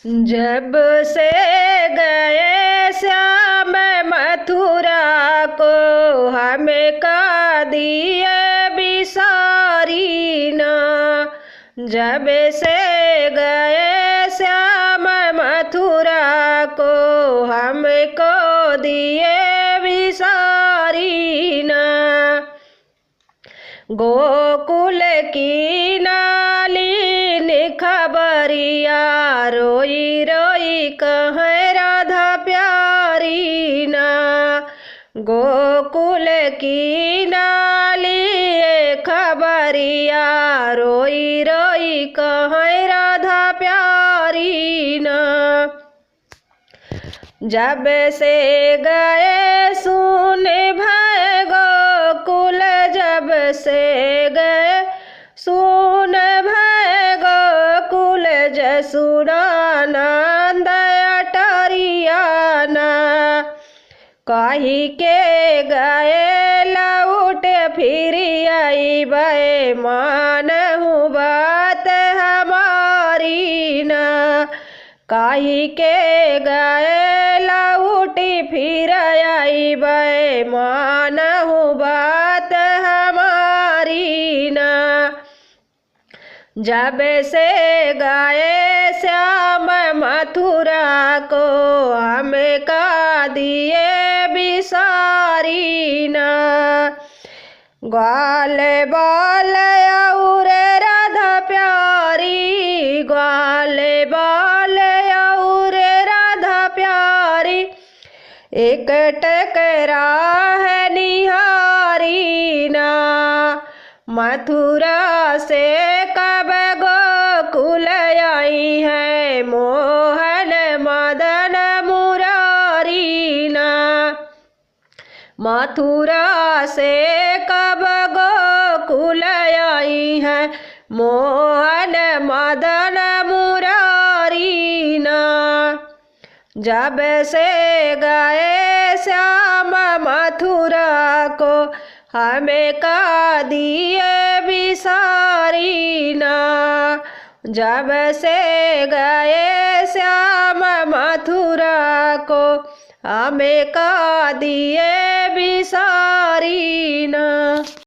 जब से गए श्याम मथुरा को, हमें का दिए बिसारी ना। जब से गए श्याम मथुरा को, हमको दिए बिसारी ना। गोकुल की नालिन खबरिया, रोई रोई कहे राधा प्यारी ना। गोकुल की नाली खबरिया, रोई रोई कहे राधा प्यारी ना। जब से गए सुन भय गोकुल, जब से गए सुन भय गोकुल, जसुना नंद अटरियाना। कही के गए लौट फिर आई बे, मानहु बात हमारी ना। कही के गए लौटी फिर आई बे, मानहु बात हमारी ना। जब से गए श्याम मथुरा को, हमें का दिए बिसारी ना। ग्वाल बाल और राधा प्यारी, ग्वाल बाल और राधा प्यारी, एक टकरा है निहारी ना। मथुरा से कब गोकुल आई है, मोहन मदन मुरारी ना। मथुरा से कब गोकुल आई है, मोहन मदन मुरारी ना। जब से गए श्याम मथुरा को, हमें का दिए बिसारी ना। जब से गए श्याम मथुरा को, हमें का दिए बिसारी ना।